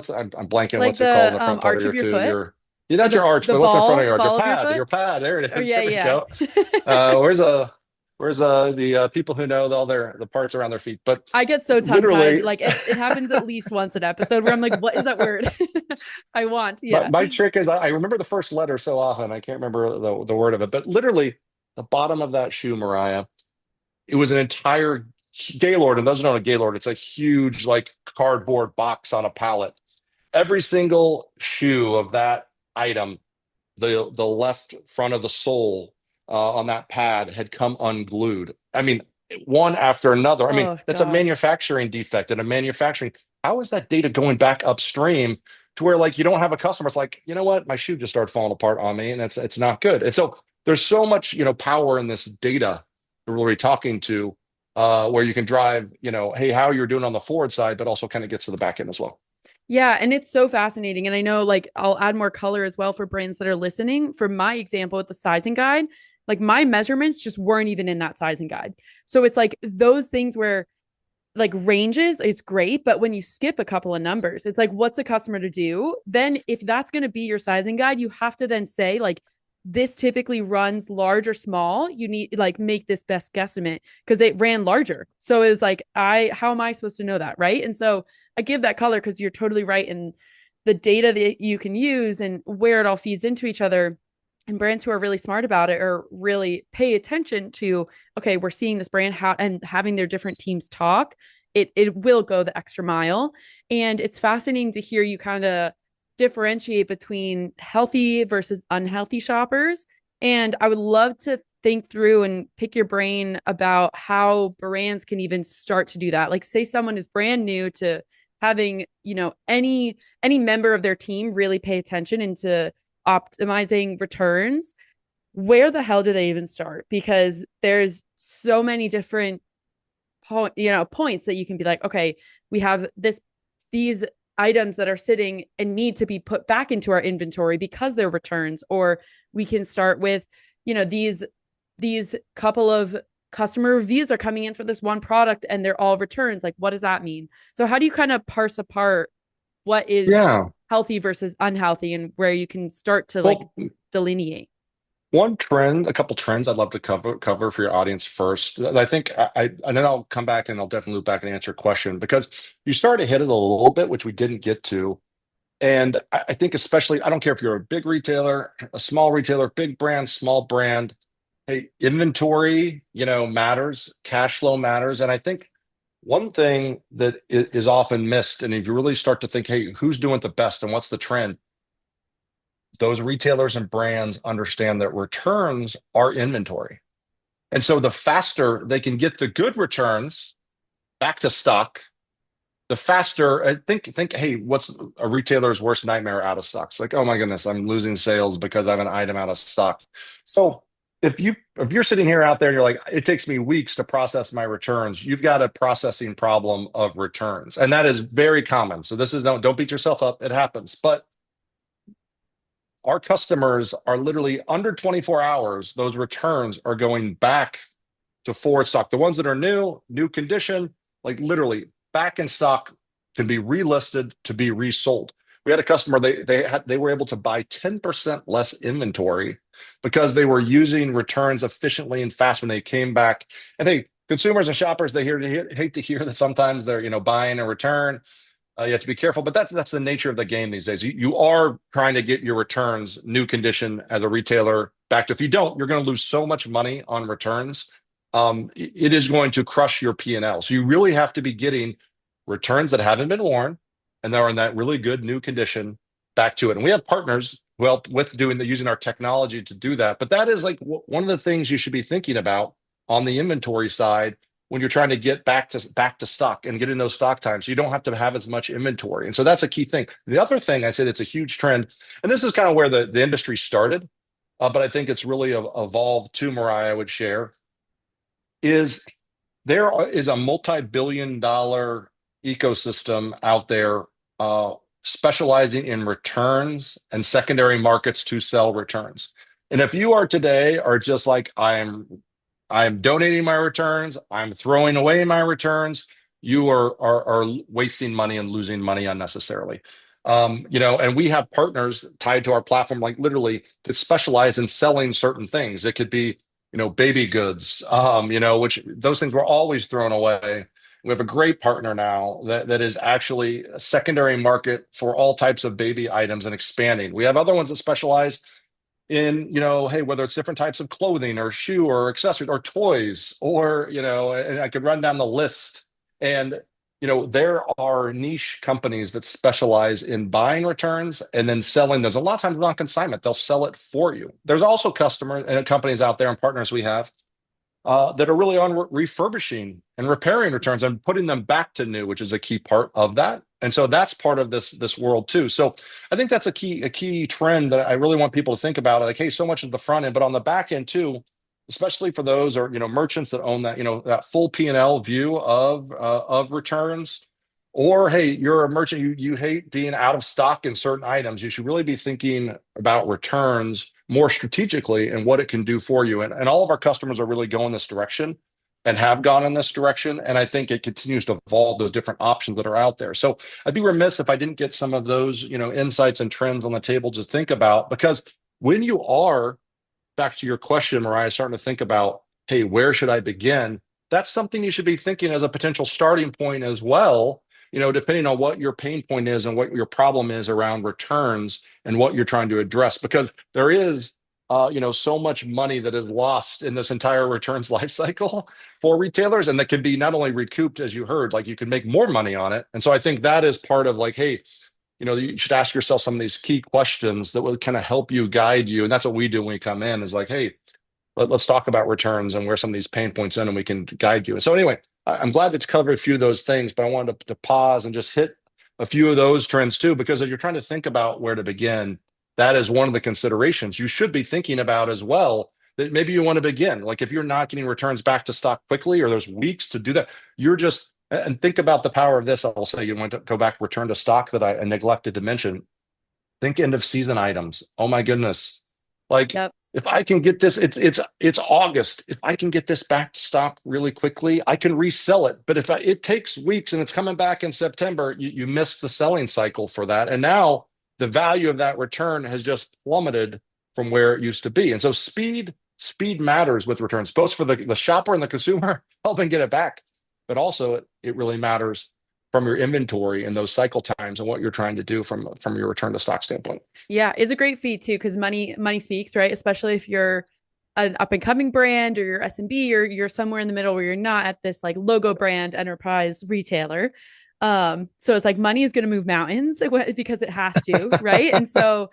Speaker 2: blanking
Speaker 1: Like
Speaker 2: what's it called in
Speaker 1: the
Speaker 2: the front part of
Speaker 1: arch of
Speaker 2: your
Speaker 1: your
Speaker 2: toe.
Speaker 1: foot,
Speaker 2: Your yeah,
Speaker 1: or
Speaker 2: not your arch,
Speaker 1: the
Speaker 2: but what's in front of
Speaker 1: ball of your
Speaker 2: your
Speaker 1: foot.
Speaker 2: pad. There it
Speaker 1: Oh
Speaker 2: is.
Speaker 1: yeah,
Speaker 2: There we
Speaker 1: yeah.
Speaker 2: go. Where's the people who know all the parts around their feet? But
Speaker 1: I get so tongue tied.
Speaker 2: literally,
Speaker 1: Like it happens at least once an episode where I'm like, what is that word? I want.
Speaker 2: but
Speaker 1: Yeah.
Speaker 2: my trick is I remember the first letter so often I can't remember the word of it. But literally, the bottom of that shoe, Mariah, it was an entire Gaylord, and those who know a Gaylord, it's a huge like cardboard box on a pallet. Every single shoe of that item, the left front of the sole on that pad had come unglued. I mean, one after another. I mean,
Speaker 1: Oh
Speaker 2: that's a
Speaker 1: God.
Speaker 2: manufacturing defect and a manufacturing. How is that data going back upstream to where like you don't have a customer? It's like, you know what, my shoe just started falling apart on me, and it's not good. And so there's so much power in this data that we're really talking to, where you can drive, hey, how you're doing on the forward side, but also kind of gets to the back end as well.
Speaker 1: Yeah, and it's so fascinating. And I know like I'll add more color as well for brands that are listening. For my example with the sizing guide, like my measurements just weren't even in that sizing guide. So it's like those things where like ranges it's great, but when you skip a couple of numbers, it's like what's a customer to do? Then if that's going to be your sizing guide, you have to then say like this typically runs large or small. You need like make this best guesstimate because it ran larger. So it was like how am I supposed to know that, right? And so I give that color because you're totally right, and the data that you can use and where it all feeds into each other, and brands who are really smart about it or really pay attention to, okay, we're seeing this brand and having their different teams talk, it will go the extra mile. And it's fascinating to hear you kind of differentiate between healthy versus unhealthy shoppers. And I would love to think through and pick your brain about how brands can even start to do that. Like say someone is brand new to having, any member of their team really pay attention into optimizing returns. Where the hell do they even start? Because there's so many different points that you can be like, okay, we have these items that are sitting and need to be put back into our inventory because they're returns. Or we can start with, these couple of customer reviews are coming in for this one product and they're all returns. Like, what does that mean? So how do you kind of parse apart what is
Speaker 2: Yeah.
Speaker 1: healthy versus unhealthy, and where you can start to like
Speaker 2: Well,
Speaker 1: delineate?
Speaker 2: a couple trends I'd love to cover for your audience first. I think and then I'll come back and I'll definitely loop back and answer a question because you started to hit it a little bit, which we didn't get to. And I think especially, I don't care if you're a big retailer, a small retailer, big brand, small brand. Hey, inventory, matters, cash flow matters. And I think one thing that is often missed, and if you really start to think, hey, who's doing it the best and what's the trend? Those retailers and brands understand that returns are inventory. And so the faster they can get the good returns back to stock, the faster I think, hey, what's a retailer's worst nightmare? Out of stocks. Like, oh my goodness, I'm losing sales because I have an item out of stock. So if you're sitting here out there and you're like, it takes me weeks to process my returns, you've got a processing problem of returns. And that is very common. So this is don't beat yourself up. It happens. But our customers are literally under 24 hours, those returns are going back to forward stock. The ones that are new condition, like literally back in stock, can be relisted to be resold. We had a customer, they were able to buy 10% less inventory because they were using returns efficiently and fast when they came back. And hey, consumers and shoppers, hate to hear that sometimes they're, buying a return. You have to be careful, but that's the nature of the game these days. You are trying to get your returns new condition as a retailer back to. If you don't, you're going to lose so much money on returns. It is going to crush your P&L. So you really have to be getting returns that haven't been worn and they're in that really good new condition back to it. And we have partners who help with using our technology to do that. But that is like one of the things you should be thinking about on the inventory side when you're trying to get back to stock and get in those stock times. So you don't have to have as much inventory. And so that's a key thing. The other thing I said, it's a huge trend, and this is kind of where the industry started, but I think it's really evolved to, Mariah, I would share, is there is a multi-billion dollar ecosystem out there specializing in returns and secondary markets to sell returns. And if you are today are just like I'm donating my returns, I'm throwing away my returns, you are wasting money and losing money unnecessarily. And we have partners tied to our platform, like literally that specialize in selling certain things. It could be, baby goods, which those things were always thrown away. We have a great partner now that is actually a secondary market for all types of baby items and expanding. We have other ones that specialize in, hey, whether it's different types of clothing or shoe or accessories or toys or, and I could run down the list. And, there are niche companies that specialize in buying returns and then selling those. A lot of times not consignment, they'll sell it for you. There's also customers and companies out there and partners we have that are really on refurbishing and repairing returns and putting them back to new, which is a key part of that. And so that's part of this world too. So I think that's a key trend that I really want people to think about. Like, hey, so much of the front end, but on the back end too, especially for those or merchants that own that that full P&L view of returns. Or hey, you're a merchant, you hate being out of stock in certain items. You should really be thinking about returns more strategically and what it can do for you. And all of our customers are really going this direction and have gone in this direction. And I think it continues to evolve those different options that are out there. So I'd be remiss if I didn't get some of those, insights and trends on the table to think about, because when you are, back to your question, Mariah, starting to think about, hey, where should I begin? That's something you should be thinking as a potential starting point as well, depending on what your pain point is and what your problem is around returns and what you're trying to address, because there is, so much money that is lost in this entire returns life cycle for retailers, and that can be not only recouped, as you heard, like you can make more money on it. And so I think that is part of like, hey, you should ask yourself some of these key questions that will kind of help you, guide you. And that's what we do when we come in, is like, hey, let's talk about returns and where some of these pain points in, and we can guide you. And so anyway, I'm glad to cover a few of those things, but I wanted to pause and just hit a few of those trends too, because as you're trying to think about where to begin, that is one of the considerations you should be thinking about as well, that maybe you want to begin. Like if you're not getting returns back to stock quickly, or there's weeks to do that, and think about the power of this. I'll say you want to go back, return to stock that I neglected to mention. Think end of season items. Oh my goodness. Like
Speaker 1: Yep.
Speaker 2: if I can get this, it's August. If I can get this back to stock really quickly, I can resell it. But if it takes weeks and it's coming back in September, you miss the selling cycle for that. And now the value of that return has just plummeted from where it used to be. And so speed matters with returns, both for the shopper and the consumer, helping get it back. But also it really matters from your inventory and those cycle times and what you're trying to do from your return to stock standpoint.
Speaker 1: Yeah, it's a great feat too, because money speaks, right? Especially if you're an up and coming brand, or you're SMB, or you're somewhere in the middle where you're not at this like logo brand enterprise retailer. So it's like money is going to move mountains because it has to, right? And so,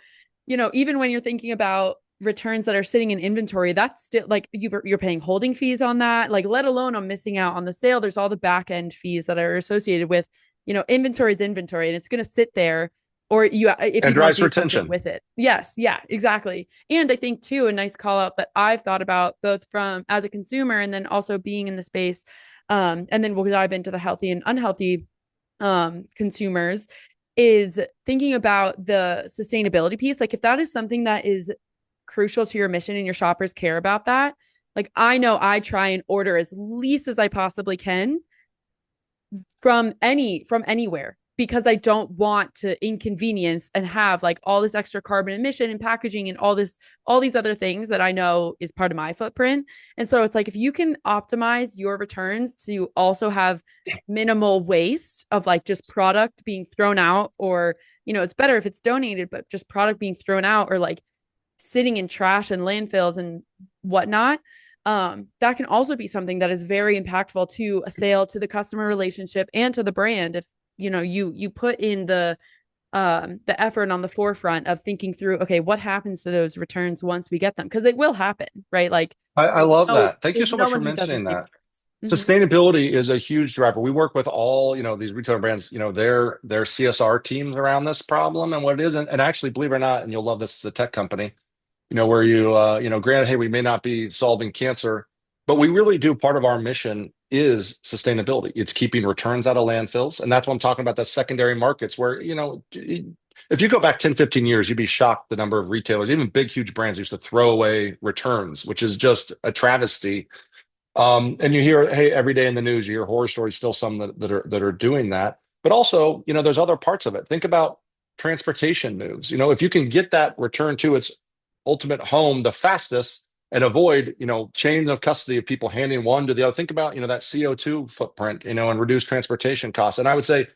Speaker 1: even when you're thinking about returns that are sitting in inventory, that's still like you're paying holding fees on that, like let alone on missing out on the sale. There's all the back end fees that are associated with, inventory is inventory, and it's going to sit there, or if
Speaker 2: And
Speaker 1: you don't
Speaker 2: drives
Speaker 1: do something
Speaker 2: retention.
Speaker 1: with it. Yes, yeah, exactly. And I think too, a nice call out that I've thought about both from as a consumer and then also being in the space, and then we'll dive into the healthy and unhealthy consumers, is thinking about the sustainability piece. Like if that is something that is crucial to your mission and your shoppers care about that, like I know I try and order as least as I possibly can from anywhere, because I don't want to inconvenience and have like all this extra carbon emission and packaging and all these other things that I know is part of my footprint. And so it's like if you can optimize your returns to also have minimal waste of like just product being thrown out, or it's better if it's donated, but just product being thrown out or like sitting in trash and landfills and whatnot. That can also be something that is very impactful to a sale, to the customer relationship, and to the brand. If you put in the effort on the forefront of thinking through, okay, what happens to those returns once we get them? Because it will happen, right? Like
Speaker 2: I
Speaker 1: there's
Speaker 2: love
Speaker 1: no
Speaker 2: that. Thank you
Speaker 1: there's
Speaker 2: so
Speaker 1: no
Speaker 2: much for
Speaker 1: one who
Speaker 2: mentioning
Speaker 1: doesn't see
Speaker 2: that.
Speaker 1: returns. Mm-hmm.
Speaker 2: Sustainability is a huge driver. We work with all, these retailer brands, their CSR teams around this problem and what it is. And actually, believe it or not, and you'll love this as a tech company, where granted, hey, we may not be solving cancer, but we really do. Part of our mission is sustainability. It's keeping returns out of landfills. And that's what I'm talking about, the secondary markets where, if you go back 10, 15 years, you'd be shocked the number of retailers, even big, huge brands used to throw away returns, which is just a travesty. And you hear, hey, every day in the news, you hear horror stories, still some that are doing that. But also, there's other parts of it. Think about transportation moves. If you can get that return to its ultimate home the fastest and avoid, chain of custody of people handing one to the other. Think about, that CO2 footprint, and reduce transportation costs. And I would say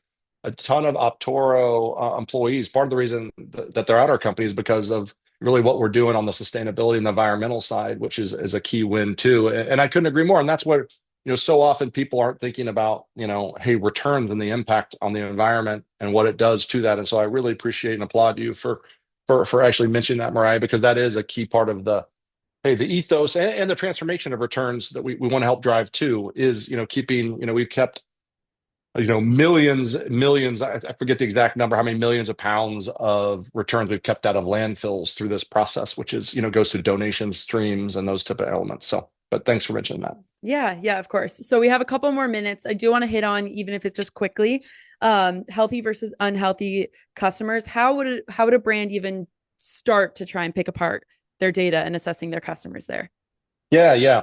Speaker 2: a ton of Optoro employees, part of the reason that they're at our company is because of really what we're doing on the sustainability and the environmental side, which is a key win too. And I couldn't agree more. And that's what, so often people aren't thinking about, hey, returns and the impact on the environment and what it does to that. And so I really appreciate and applaud you for actually mentioning that, Mariah, because that is a key part of the ethos and the transformation of returns that we want to help drive too is, keeping, we've kept millions, I forget the exact number, how many millions of pounds of returns we've kept out of landfills through this process, which is, goes to donation streams and those type of elements. So, but thanks for mentioning that.
Speaker 1: Yeah, yeah, of course. So we have a couple more minutes. I do want to hit on, even if it's just quickly, healthy versus unhealthy customers. How would a brand even start to try and pick apart their data and assessing their customers there?
Speaker 2: Yeah, yeah.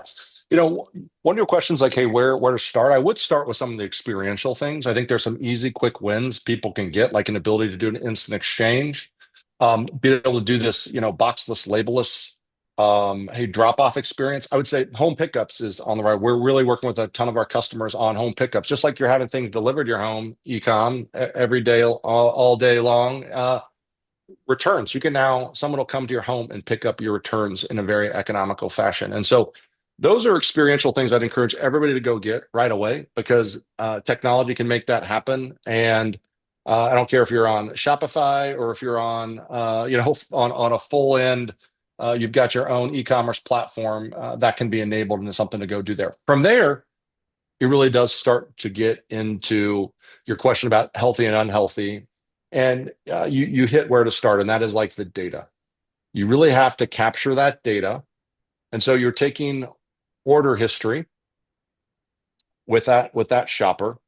Speaker 2: One of your questions like, hey, where to start? I would start with some of the experiential things. I think there's some easy, quick wins people can get, like an ability to do an instant exchange, be able to do this, boxless, labelless, hey, drop-off experience. I would say home pickups is on the right. We're really working with a ton of our customers on home pickups, just like you're having things delivered to your home, every day, all day long. Returns. You can now, someone will come to your home and pick up your returns in a very economical fashion. And so those are experiential things I'd encourage everybody to go get right away because technology can make that happen. And I don't care if you're on Shopify or if you're on, on a full end, you've got your own e-commerce platform that can be enabled and something to go do there. From there, it really does start to get into your question about healthy and unhealthy. And you hit where to start, and that is like the data. You really have to capture that data. And so you're taking order history with that shopper,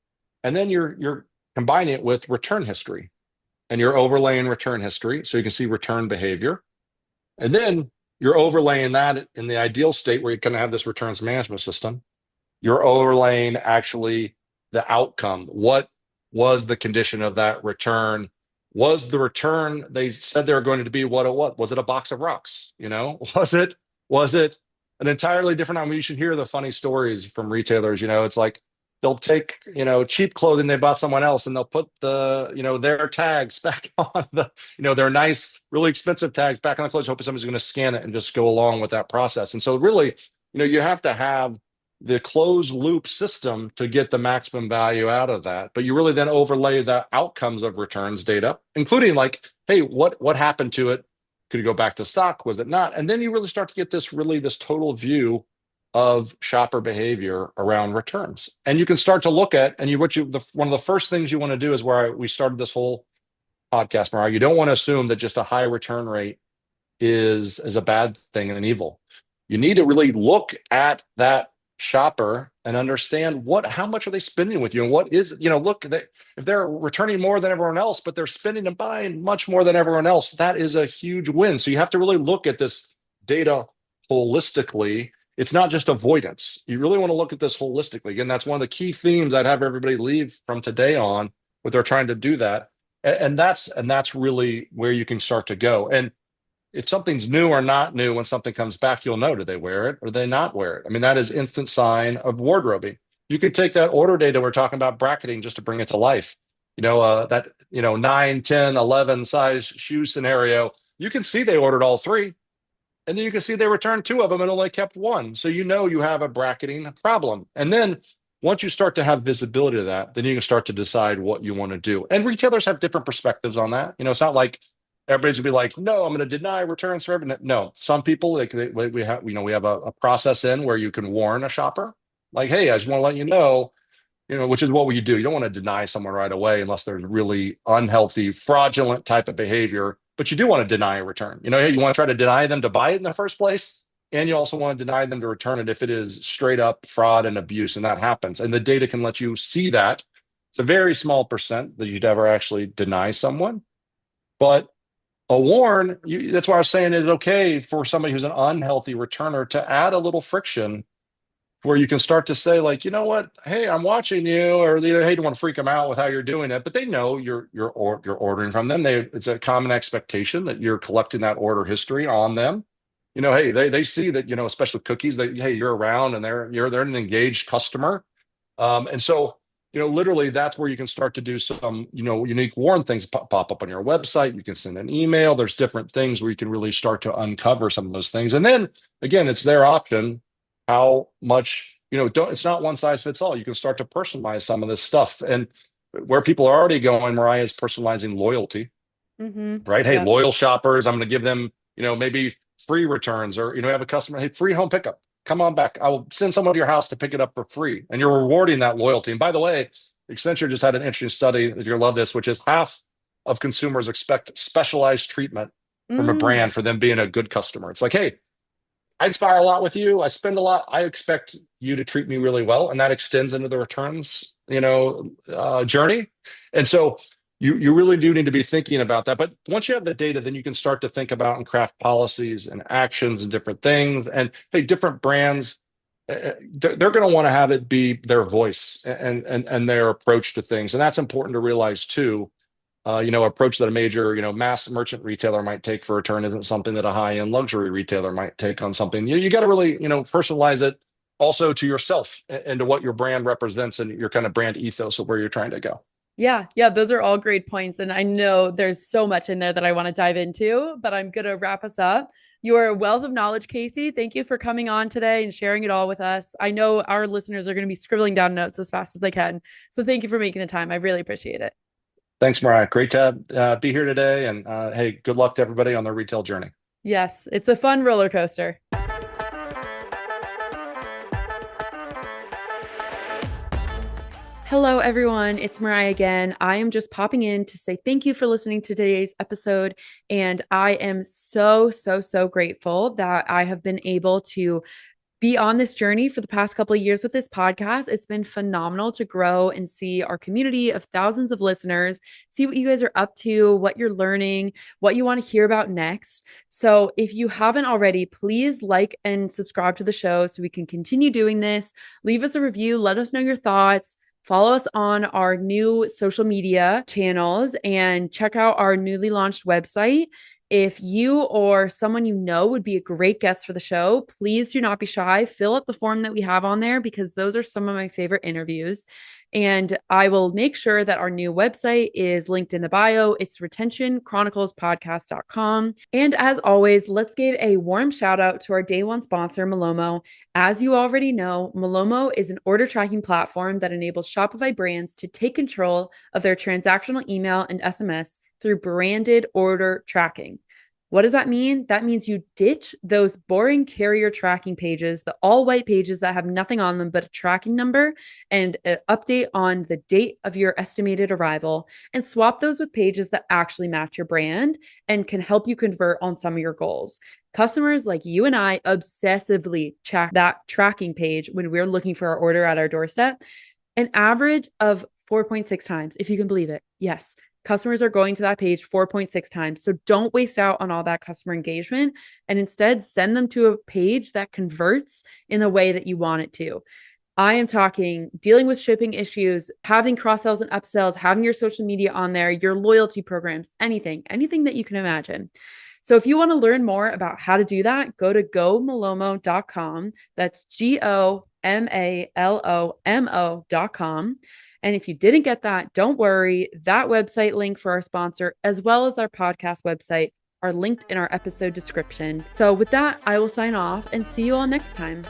Speaker 2: and then you're combining it with return history, and you're overlaying return history so you can see return behavior. And then you're overlaying that in the ideal state where you're going to have this returns management system. You're overlaying actually the outcome. What was the condition of that return? Was the return they said they were going to be what it was? Was it a box of rocks? Was it an entirely different? I mean, you should hear the funny stories from retailers. It's like they'll take cheap clothing they bought someone else and they'll put their tags back on their nice, really expensive tags back on the clothes, hoping somebody's going to scan it and just go along with that process. And so really, you have to have the closed loop system to get the maximum value out of that. But you really then overlay the outcomes of returns data, including like, hey, what happened to it? Could it go back to stock? Was it not? And then you really start to get this total view of shopper behavior around returns. And you can start to look at, and one of the first things you want to do is where we started this whole podcast, Mariah. You don't want to assume that just a high return rate is a bad thing and an evil. You need to really look at that shopper and understand how much are they spending with you, and what is if they're returning more than everyone else but they're spending and buying much more than everyone else, that is a huge win. So you have to really look at this data holistically. It's not just avoidance. You really want to look at this holistically. Again, that's one of the key themes I'd have everybody leave from today on what they're trying to do that. And that's really where you can start to go. And if something's new or not new, when something comes back, you'll know, do they wear it or do they not wear it? I mean, that is instant sign of wardrobing. You could take that order data we're talking about bracketing just to bring it to life. That, 9, 10, 11 size shoe scenario, you can see they ordered all three. And then you can see they returned two of them and only kept one. So you have a bracketing problem. And then once you start to have visibility to that, then you can start to decide what you want to do. And retailers have different perspectives on that. It's not like everybody's gonna be like, no, I'm going to deny returns for everything. No, some people we have a process in where you can warn a shopper, like, hey, I just want to let you know, which is what you do. You don't want to deny someone right away unless there's really unhealthy, fraudulent type of behavior. But you do want to deny a return. You want to try to deny them to buy it in the first place. And you also want to deny them to return it if it is straight up fraud and abuse. And that happens. And the data can let you see that. It's a very small percent that you'd ever actually deny someone. But a warn, that's why I was saying it's okay for somebody who's an unhealthy returner to add a little friction where you can start to say, like, you know what, hey, I'm watching you, or hey, you don't want to freak them out with how you're doing it, but they know you're ordering from them. It's a common expectation that you're collecting that order history on them. Hey, they see that, especially with cookies, that hey, you're around and they're an engaged customer. And so, literally that's where you can start to do some, unique warn things pop up on your website. You can send an email. There's different things where you can really start to uncover some of those things. And then again, it's their option how much, it's not one size fits all. You can start to personalize some of this stuff. And where people are already going, Mariah, is personalizing loyalty,
Speaker 1: Mm-hmm.
Speaker 2: right? Hey,
Speaker 1: Yeah.
Speaker 2: loyal shoppers, I'm going to give them, maybe free returns, or, have a customer, hey, free home pickup. Come on back. I will send someone to your house to pick it up for free. And you're rewarding that loyalty. And by the way, Accenture just had an interesting study that you'll love this, which is half of consumers expect specialized treatment from a
Speaker 1: Mm.
Speaker 2: brand for them being a good customer. It's like, hey, I inspire a lot with you. I spend a lot. I expect you to treat me really well, and that extends into the returns, journey. And so you really do need to be thinking about that. But once you have the data, then you can start to think about and craft policies and actions and different things. And hey, different brands, they're going to want to have it be their voice and their approach to things, and that's important to realize too. Approach that a major, mass merchant retailer might take for return isn't something that a high-end luxury retailer might take on something. You got to really, personalize it also to yourself and to what your brand represents and your kind of brand ethos of where you're trying to go.
Speaker 1: Yeah, yeah, those are all great points. And I know there's so much in there that I want to dive into, but I'm going to wrap us up. You're a wealth of knowledge, Casey. Thank you for coming on today and sharing it all with us. I know our listeners are going to be scribbling down notes as fast as they can. So thank you for making the time. I really appreciate it.
Speaker 2: Thanks, Mariah. Great to be here today. And hey, good luck to everybody on their retail journey.
Speaker 1: Yes, it's a fun roller coaster. Hello, everyone. It's Mariah again. I am just popping in to say thank you for listening to today's episode. And I am so, so, so grateful that I have been able to be on this journey for the past couple of years with this podcast. It's been phenomenal to grow and see our community of thousands of listeners, see what you guys are up to, what you're learning, what you want to hear about next. So if you haven't already, please like and subscribe to the show so we can continue doing this. Leave us a review. Let us know your thoughts. Follow us on our new social media channels and check out our newly launched website. If you or someone you know would be a great guest for the show, please do not be shy. Fill out the form that we have on there because those are some of my favorite interviews. And I will make sure that our new website is linked in the bio. It's retentionchroniclespodcast.com. And as always, let's give a warm shout out to our day one sponsor, Malomo. As you already know, Malomo is an order tracking platform that enables Shopify brands to take control of their transactional email and SMS through branded order tracking. What does that mean? That means you ditch those boring carrier tracking pages, the all white pages that have nothing on them but a tracking number and an update on the date of your estimated arrival, and swap those with pages that actually match your brand and can help you convert on some of your goals. Customers like you and I obsessively check that tracking page when we're looking for our order at our doorstep, an average of 4.6 times, if you can believe it. Yes, customers are going to that page 4.6 times. So don't waste out on all that customer engagement and instead send them to a page that converts in the way that you want it to. I am talking dealing with shipping issues, having cross sells and upsells, having your social media on there, your loyalty programs, anything that you can imagine. So if you want to learn more about how to do that, go to gomalomo.com. That's GOMALOMO.com. And if you didn't get that, don't worry. That website link for our sponsor, as well as our podcast website, are linked in our episode description. So with that, I will sign off and see you all next time.